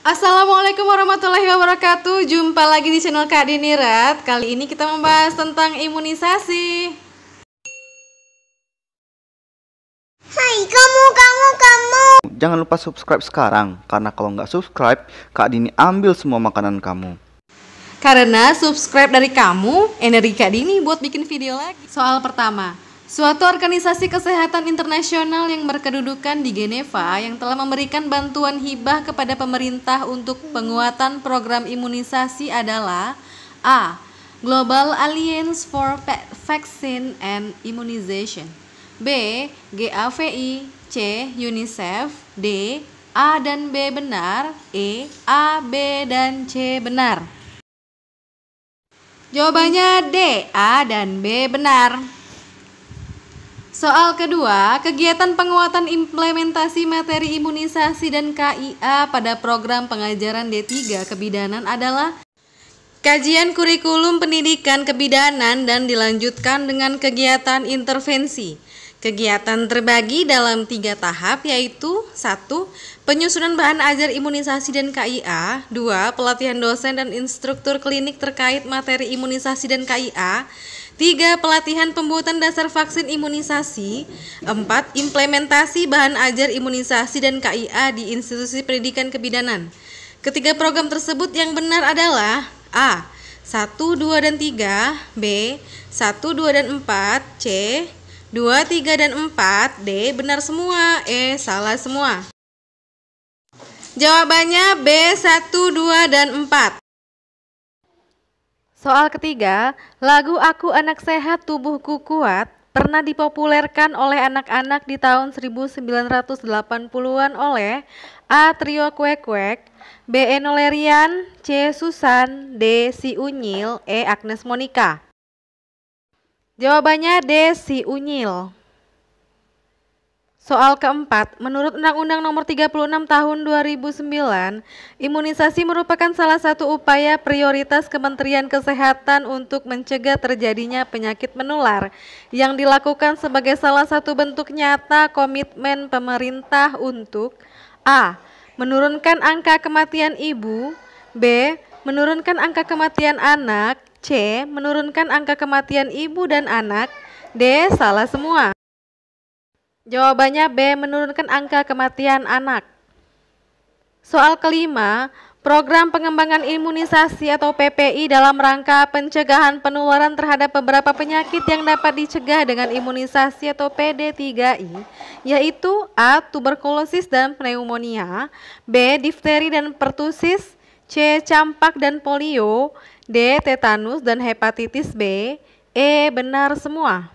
Assalamualaikum warahmatullahi wabarakatuh. Jumpa lagi di channel Kak Dinirat. Kali ini kita membahas tentang imunisasi. Hai kamu. Jangan lupa subscribe sekarang, karena kalau nggak subscribe, Kak Dini ambil semua makanan kamu. Karena subscribe dari kamu, energi Kak Dini buat bikin video lagi. Soal pertama, suatu organisasi kesehatan internasional yang berkedudukan di Geneva yang telah memberikan bantuan hibah kepada pemerintah untuk penguatan program imunisasi adalah A. Global Alliance for Vaccine and Immunization, B. GAVI, C. UNICEF, D. A dan B benar, E. A, B, dan C benar. Jawabannya D. A dan B benar. Soal kedua, kegiatan penguatan implementasi materi imunisasi dan KIA pada program pengajaran D3 kebidanan adalah kajian kurikulum pendidikan kebidanan dan dilanjutkan dengan kegiatan intervensi. Kegiatan terbagi dalam 3 tahap, yaitu 1. Penyusunan bahan ajar imunisasi dan KIA, 2. Pelatihan dosen dan instruktur klinik terkait materi imunisasi dan KIA, 3. Pelatihan pembuatan dasar vaksin imunisasi, 4. Implementasi bahan ajar imunisasi dan KIA di institusi pendidikan kebidanan. Ketiga program tersebut yang benar adalah A. 1, 2, dan 3, B. 1, 2, dan 4, C. 2, 3, dan 4, D. Benar semua, E. Salah semua. Jawabannya B. 1, 2, dan 4. Soal ketiga, lagu Aku Anak Sehat Tubuhku Kuat pernah dipopulerkan oleh anak-anak di tahun 1980-an oleh A. Trio Kuek Kuek, B. Enno Lerian, C. Susan, D. Si Unyil, E. Agnes Monica. Jawabannya D. Si Unyil. Soal keempat, menurut Undang-Undang Nomor 36 Tahun 2009, imunisasi merupakan salah satu upaya prioritas Kementerian Kesehatan untuk mencegah terjadinya penyakit menular yang dilakukan sebagai salah satu bentuk nyata komitmen pemerintah untuk A. Menurunkan angka kematian ibu, B. Menurunkan angka kematian anak, C. Menurunkan angka kematian ibu dan anak, D. Salah semua. Jawabannya B. Menurunkan angka kematian anak. Soal kelima, program pengembangan imunisasi atau PPI dalam rangka pencegahan penularan terhadap beberapa penyakit yang dapat dicegah dengan imunisasi atau PD3I, yaitu A. Tuberkulosis dan pneumonia, B. Difteri dan pertusis, C. Campak dan polio, D. Tetanus dan hepatitis B, E. Benar semua.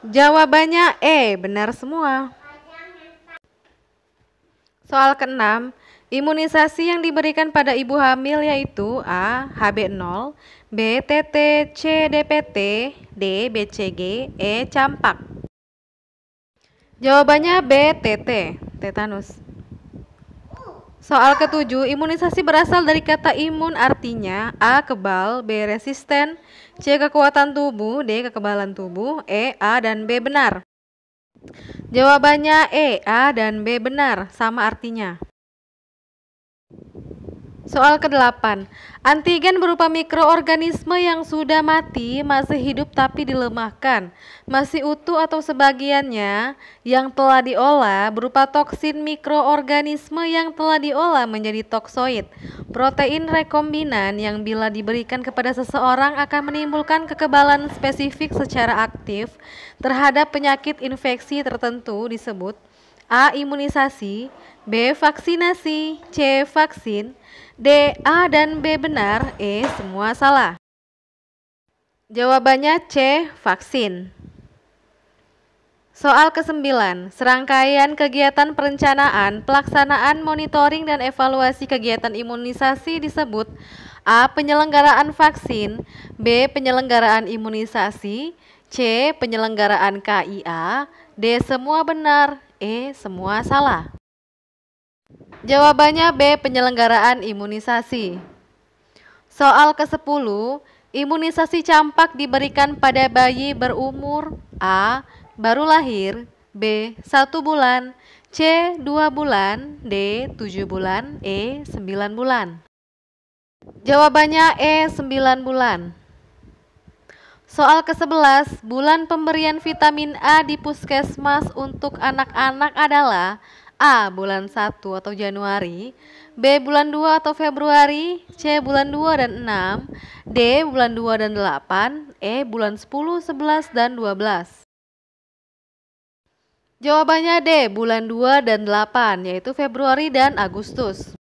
Jawabannya E. Benar semua. Soal keenam, imunisasi yang diberikan pada ibu hamil yaitu A. HB0, B. TT, C. DPT, D. BCG, E. Campak. Jawabannya B. TT, tetanus. Soal ketujuh, imunisasi berasal dari kata imun, artinya A. Kebal, B. Resisten, C. Kekuatan tubuh, D. Kekebalan tubuh, E. A dan B benar. Jawabannya E. A dan B benar, sama artinya. Soal ke-8, antigen berupa mikroorganisme yang sudah mati, masih hidup tapi dilemahkan, masih utuh atau sebagiannya, yang telah diolah berupa toksin mikroorganisme yang telah diolah menjadi toksoid, protein rekombinan yang bila diberikan kepada seseorang akan menimbulkan kekebalan spesifik secara aktif terhadap penyakit infeksi tertentu disebut A. Imunisasi, B. Vaksinasi, C. Vaksin, D. A dan B benar, E. Semua salah. Jawabannya C. Vaksin. Soal ke-9, serangkaian kegiatan perencanaan, pelaksanaan, monitoring, dan evaluasi kegiatan imunisasi disebut A. Penyelenggaraan vaksin, B. Penyelenggaraan imunisasi, C. Penyelenggaraan KIA, D. Semua benar, E. Semua salah. Jawabannya B. Penyelenggaraan imunisasi. Soal ke-10, imunisasi campak diberikan pada bayi berumur A. Baru lahir, B. 1 bulan, C. 2 bulan, D. 7 bulan, E. 9 bulan. Jawabannya E. 9 bulan. Soal ke-11, bulan pemberian vitamin A di puskesmas untuk anak-anak adalah A. Bulan 1 atau Januari, B. Bulan 2 atau Februari, C. Bulan 2 dan 6, D. Bulan 2 dan 8, E. Bulan 10, 11, dan 12. Jawabannya D. Bulan 2 dan 8, yaitu Februari dan Agustus.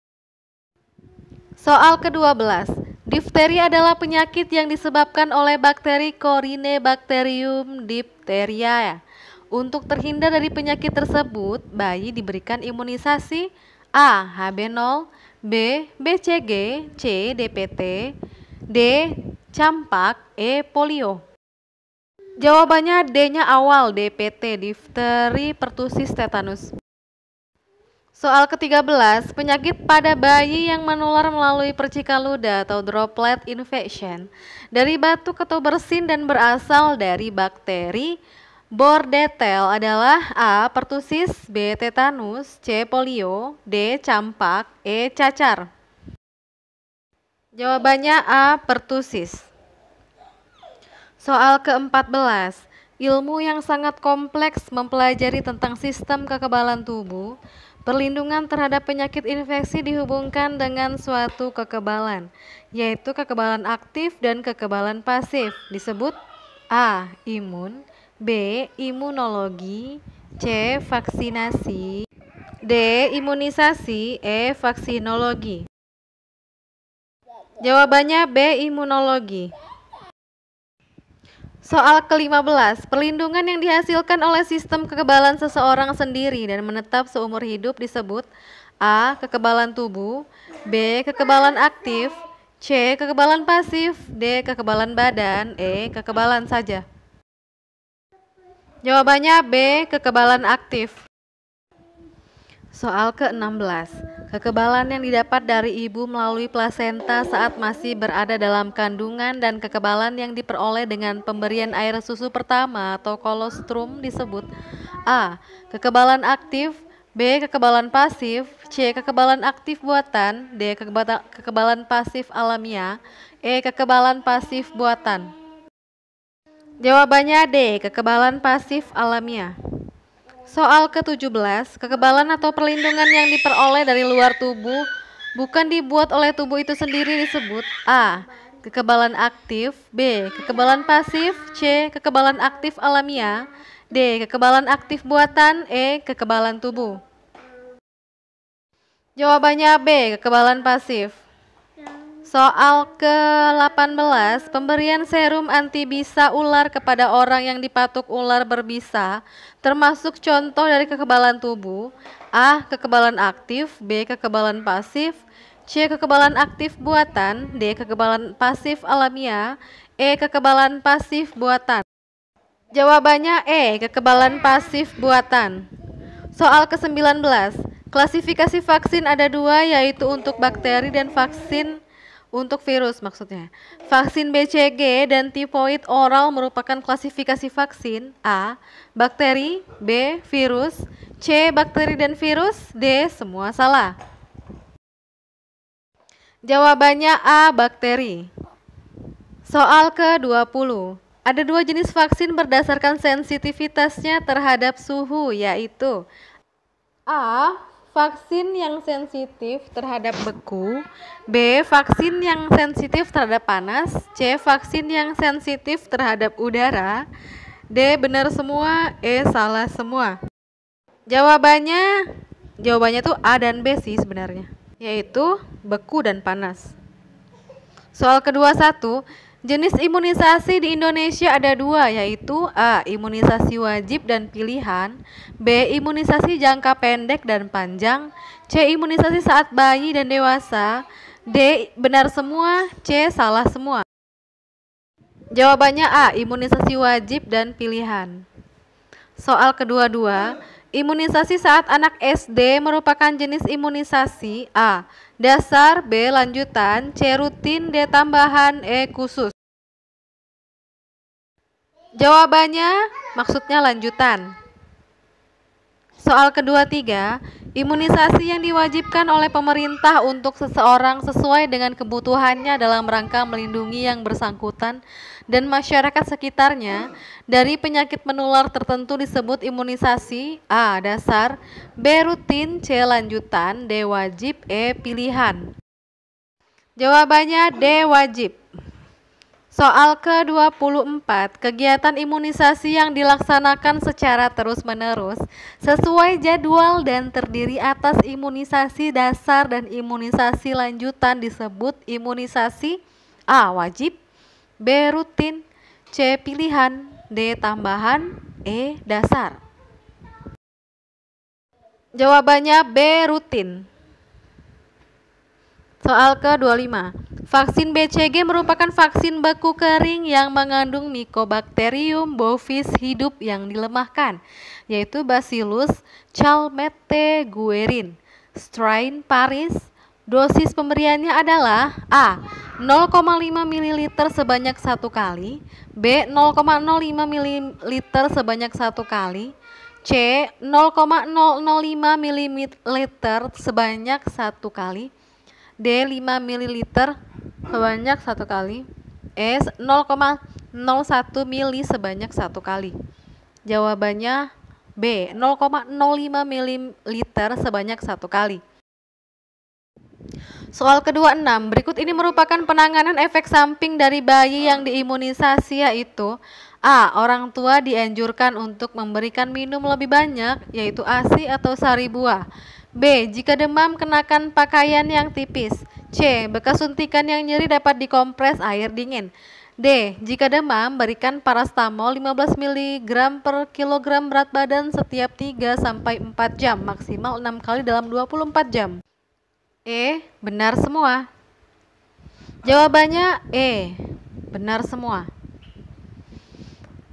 Soal ke-12, difteri adalah penyakit yang disebabkan oleh bakteri Corynebacterium diphtheria. Untuk terhindar dari penyakit tersebut, bayi diberikan imunisasi A. HB0, B. BCG, C. DPT, D. campak, E. polio. Jawabannya D-nya awal, DPT, difteri pertussis tetanus. Soal ke-13, penyakit pada bayi yang menular melalui percikan ludah atau droplet infection dari batuk atau bersin dan berasal dari bakteri Bordetella adalah A. pertussis, B. tetanus, C. polio, D. campak, E. cacar. Jawabannya A. pertussis. Soal ke-14, ilmu yang sangat kompleks mempelajari tentang sistem kekebalan tubuh. Perlindungan terhadap penyakit infeksi dihubungkan dengan suatu kekebalan, yaitu kekebalan aktif dan kekebalan pasif. Disebut A. imun, B. imunologi, C. vaksinasi, D. imunisasi, E. vaksinologi. Jawabannya B. imunologi. Soal ke-15, perlindungan yang dihasilkan oleh sistem kekebalan seseorang sendiri dan menetap seumur hidup disebut A. kekebalan tubuh, B. kekebalan aktif, C. kekebalan pasif, D. kekebalan badan, E. kekebalan saja. Jawabannya B. kekebalan aktif. Soal ke-16, kekebalan yang didapat dari ibu melalui plasenta saat masih berada dalam kandungan dan kekebalan yang diperoleh dengan pemberian air susu pertama atau kolostrum disebut A. kekebalan aktif, B. kekebalan pasif, C. kekebalan aktif buatan, D. kekebalan pasif alamiah, E. kekebalan pasif buatan. Jawabannya D. kekebalan pasif alamiah. Soal ke-17, kekebalan atau perlindungan yang diperoleh dari luar tubuh bukan dibuat oleh tubuh itu sendiri disebut A. kekebalan aktif, B. kekebalan pasif, C. kekebalan aktif alamiah, D. kekebalan aktif buatan, E. kekebalan tubuh. Jawabannya B. kekebalan pasif. Soal ke-18, pemberian serum antibisa ular kepada orang yang dipatuk ular berbisa termasuk contoh dari kekebalan tubuh. A. kekebalan aktif, B. kekebalan pasif, C. kekebalan aktif buatan, D. kekebalan pasif alamiah, E. kekebalan pasif buatan. Jawabannya E. kekebalan pasif buatan. Soal ke-19, klasifikasi vaksin ada dua, yaitu untuk bakteri dan vaksin untuk virus maksudnya. Vaksin BCG dan tifoid oral merupakan klasifikasi vaksin A. bakteri, B. virus, C. bakteri dan virus, D. semua salah. Jawabannya A. bakteri. Soal ke-20, ada dua jenis vaksin berdasarkan sensitivitasnya terhadap suhu, yaitu A. vaksin yang sensitif terhadap beku, B. vaksin yang sensitif terhadap panas, C. vaksin yang sensitif terhadap udara, D. benar semua, E. salah semua. Jawabannya tuh A dan B sih sebenarnya, yaitu beku dan panas. Soal ke-21, jenis imunisasi di Indonesia ada dua, yaitu A. imunisasi wajib dan pilihan, B. imunisasi jangka pendek dan panjang, C. imunisasi saat bayi dan dewasa, D. benar semua, C. salah semua. Jawabannya A. imunisasi wajib dan pilihan. Soal kedua-dua, imunisasi saat anak SD merupakan jenis imunisasi A. dasar, B. lanjutan, C. rutin, D. tambahan, E. khusus. Jawabannya maksudnya lanjutan. Soal kedua 3, imunisasi yang diwajibkan oleh pemerintah untuk seseorang sesuai dengan kebutuhannya dalam rangka melindungi yang bersangkutan dan masyarakat sekitarnya dari penyakit menular tertentu disebut imunisasi. A. Dasar, B. Rutin, C. Lanjutan, D. Wajib, E. Pilihan. Jawabannya D. Wajib. Soal ke-24, kegiatan imunisasi yang dilaksanakan secara terus-menerus sesuai jadwal dan terdiri atas imunisasi dasar dan imunisasi lanjutan disebut imunisasi. A. Wajib, B. Rutin, C. Pilihan, D. Tambahan, E. Dasar. Jawabannya B. Rutin. Soal ke-25, vaksin BCG merupakan vaksin beku kering yang mengandung Mycobacterium bovis hidup yang dilemahkan, yaitu Bacillus calmette-guerin, strain Paris. Dosis pemberiannya adalah A. 0,5 ml sebanyak 1 kali, B. 0,05 ml sebanyak 1 kali, C. 0,005 ml sebanyak 1 kali, D. 5 ml sebanyak 1 kali, E. 0,01 ml sebanyak 1 kali. Jawabannya B. 0,05 ml sebanyak 1 kali. Soal ke-26, berikut ini merupakan penanganan efek samping dari bayi yang diimunisasi, yaitu A. Orang tua dianjurkan untuk memberikan minum lebih banyak, yaitu ASI atau sari buah. B. Jika demam, kenakan pakaian yang tipis. C. Bekas suntikan yang nyeri dapat dikompres air dingin. D. Jika demam, berikan parastamol 15 mg per kilogram berat badan setiap 3-4 jam, maksimal 6 kali dalam 24 jam. E. Benar semua. Jawabannya E. Benar semua.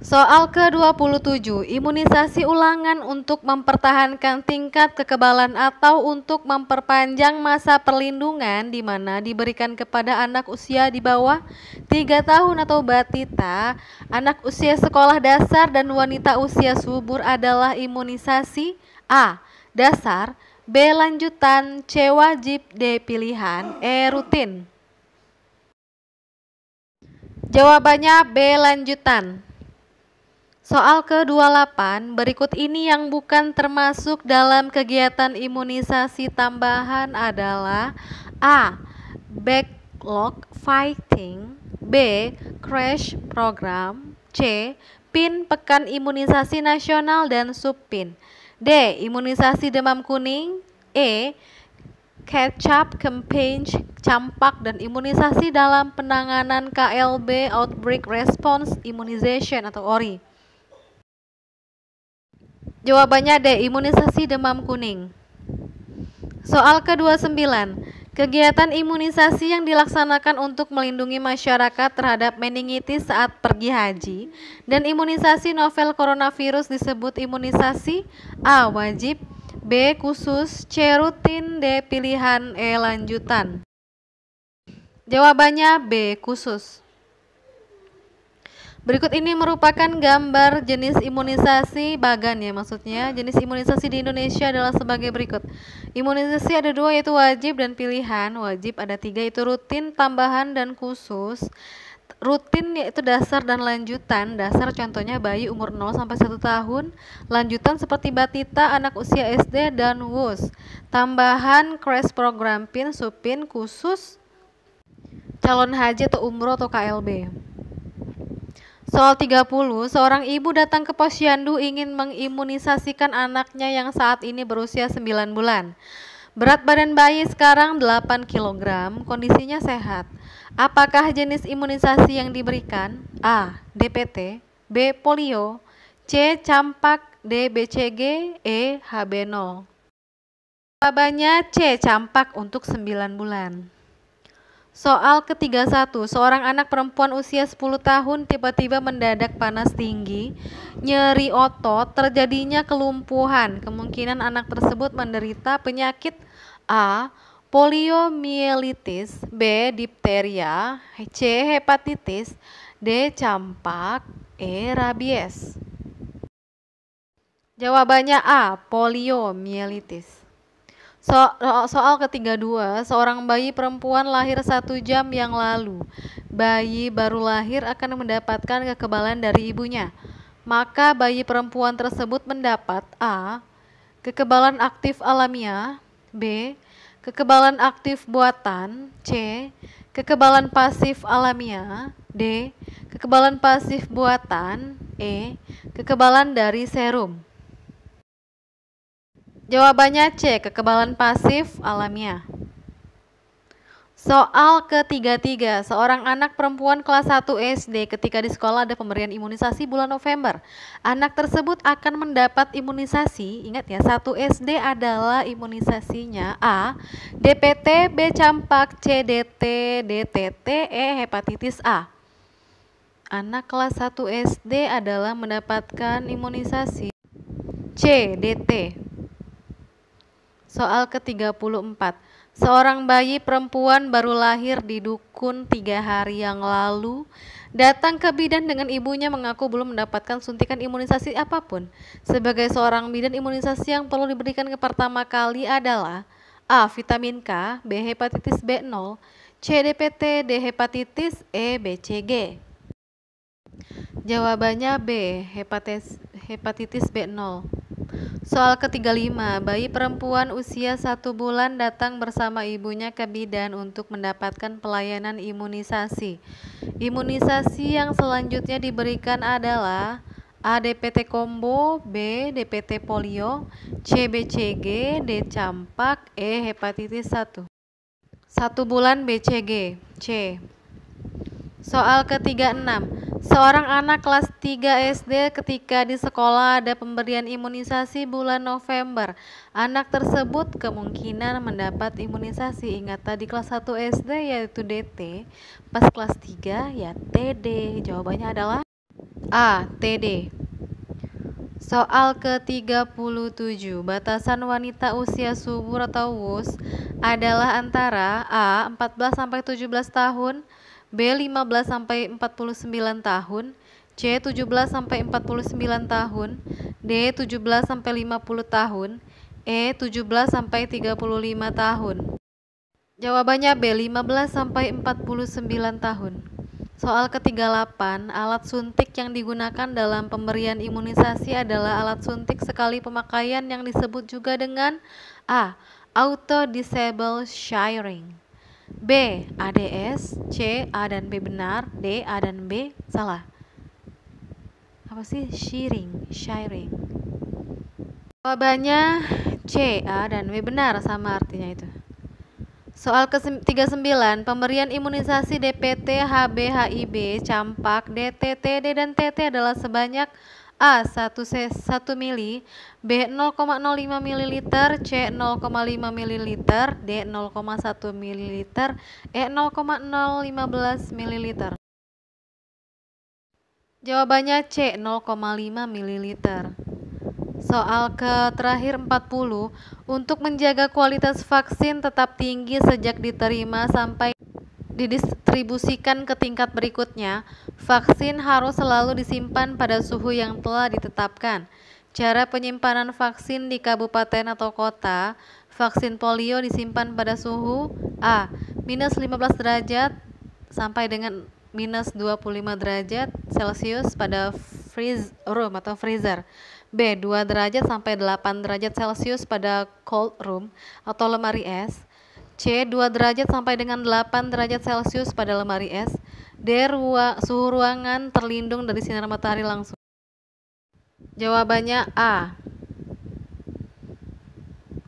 Soal ke-27, imunisasi ulangan untuk mempertahankan tingkat kekebalan atau untuk memperpanjang masa perlindungan di mana diberikan kepada anak usia di bawah 3 tahun atau batita, anak usia sekolah dasar dan wanita usia subur adalah imunisasi A. Dasar, B. Lanjutan, C. Wajib, D. Pilihan, E. Rutin. Jawabannya B. Lanjutan. Soal ke-28, berikut ini yang bukan termasuk dalam kegiatan imunisasi tambahan adalah A. Backlog fighting, B. Crash program, C. PIN Pekan Imunisasi Nasional dan Subpin, D. Imunisasi demam kuning, E. Catch-up campaign campak dan imunisasi dalam penanganan KLB Outbreak Response Immunization atau ORI. Jawabannya D. Imunisasi demam kuning. Soal ke-29, kegiatan imunisasi yang dilaksanakan untuk melindungi masyarakat terhadap meningitis saat pergi haji dan imunisasi novel coronavirus disebut imunisasi A. Wajib, B. Khusus, C. Rutin, D. Pilihan, E. Lanjutan. Jawabannya B. Khusus. Berikut ini merupakan gambar jenis imunisasi bagan ya, maksudnya jenis imunisasi di Indonesia adalah sebagai berikut. Imunisasi ada 2 yaitu wajib dan pilihan. Wajib ada 3 yaitu rutin, tambahan, dan khusus. Rutin yaitu dasar dan lanjutan. Dasar contohnya bayi umur 0-1 tahun. Lanjutan seperti batita, anak usia SD, dan WUS. Tambahan crash program PIN, Subpin, khusus calon haji atau umroh atau KLB. Soal 30, seorang ibu datang ke posyandu ingin mengimunisasikan anaknya yang saat ini berusia 9 bulan. Berat badan bayi sekarang 8 kg, kondisinya sehat. Apakah jenis imunisasi yang diberikan? A. DPT, B. Polio, C. Campak, D. BCG, E. HB0. Jawabannya C. Campak untuk 9 bulan. Soal ke-31, seorang anak perempuan usia 10 tahun tiba-tiba mendadak panas tinggi, nyeri otot, terjadinya kelumpuhan. Kemungkinan anak tersebut menderita penyakit A. Poliomielitis, B. Dipteria, C. Hepatitis, D. Campak, E. Rabies. Jawabannya A. Poliomielitis. Soal ketiga 2, seorang bayi perempuan lahir 1 jam yang lalu. Bayi baru lahir akan mendapatkan kekebalan dari ibunya. Maka bayi perempuan tersebut mendapat A. Kekebalan aktif alamiah, B. Kekebalan aktif buatan, C. Kekebalan pasif alamiah, D. Kekebalan pasif buatan, E. Kekebalan dari serum. Jawabannya C. Kekebalan pasif alamiah. Soal ketiga 3, seorang anak perempuan kelas 1 SD ketika di sekolah ada pemberian imunisasi bulan November. Anak tersebut akan mendapat imunisasi, ingat ya, 1 SD adalah imunisasinya A. DPT, B. Campak, C. DT, D. TT, E. Hepatitis A. Anak kelas 1 SD adalah mendapatkan imunisasi C. DT. Soal ke-34, seorang bayi perempuan baru lahir di dukun 3 hari yang lalu datang ke bidan dengan ibunya mengaku belum mendapatkan suntikan imunisasi apapun. Sebagai seorang bidan, imunisasi yang perlu diberikan ke pertama kali adalah A. Vitamin K, B. Hepatitis B0, C. DPT, D. Hepatitis, E. BCG. Jawabannya B. Hepatitis B0. Soal ke-35, bayi perempuan usia 1 bulan datang bersama ibunya ke bidan untuk mendapatkan pelayanan imunisasi. Imunisasi yang selanjutnya diberikan adalah A. DPT combo, B. DPT polio, C. BCG, D. campak, E. hepatitis 1. 1 bulan BCG, C. Soal ke-36, seorang anak kelas 3 SD ketika di sekolah ada pemberian imunisasi bulan November. Anak tersebut kemungkinan mendapat imunisasi. Ingat tadi kelas 1 SD yaitu DT, pas kelas 3 ya TD. Jawabannya adalah A. TD. Soal ke-37, batasan wanita usia subur atau WUS adalah antara A. 14-17 tahun, B. 15-49 tahun, C. 17-49 tahun, D. 17-50 tahun, E. 17-35 tahun. Jawabannya B. 15-49 tahun. Soal ke-38, alat suntik yang digunakan dalam pemberian imunisasi adalah alat suntik sekali pemakaian yang disebut juga dengan A. Auto disable sharing, B. ADS, C. A dan B benar, D. A dan B salah. Apa sih sharing? Jawabannya C. A dan B benar, sama artinya itu. Soal ke-39, pemberian imunisasi DPT, HB, HIB, campak, DT, TD, dan TT adalah sebanyak A. 1 mili, B. 0,05 ml, C. 0,5 ml, D. 0,1 ml, E. 0,015 ml. Jawabannya C. 0,5 ml. Soal terakhir 40, untuk menjaga kualitas vaksin tetap tinggi sejak diterima sampai didistribusikan ke tingkat berikutnya, vaksin harus selalu disimpan pada suhu yang telah ditetapkan. Cara penyimpanan vaksin di kabupaten atau kota, vaksin polio disimpan pada suhu A. minus 15 derajat sampai dengan minus 25 derajat Celcius pada freeze room atau freezer. B. 2 derajat sampai 8 derajat Celcius pada cold room atau lemari es. C. 2 derajat sampai dengan 8 derajat Celcius pada lemari es. D. Suhu ruangan terlindung dari sinar matahari langsung. Jawabannya A.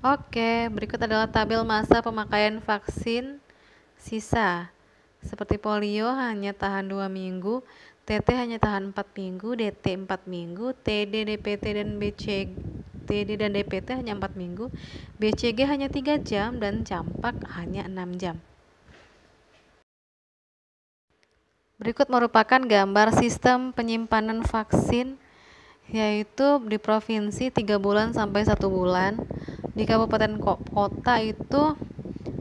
Oke, berikut adalah tabel masa pemakaian vaksin sisa. Seperti polio hanya tahan 2 minggu, TT hanya tahan 4 minggu, DT 4 minggu, TD, DPT, dan TD dan DPT hanya 4 minggu, BCG hanya 3 jam, dan campak hanya 6 jam. Berikut merupakan gambar sistem penyimpanan vaksin, yaitu di provinsi 3 bulan sampai 1 bulan, di kabupaten kota itu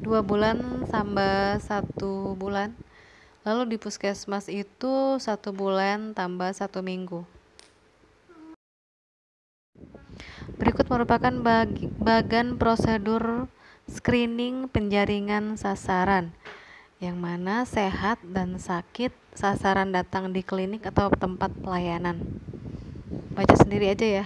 2 bulan tambah 1 bulan. Lalu di puskesmas itu 1 bulan tambah 1 minggu. Berikut merupakan bagan prosedur screening penjaringan sasaran, yang mana sehat dan sakit sasaran datang di klinik atau tempat pelayanan. Baca sendiri aja ya.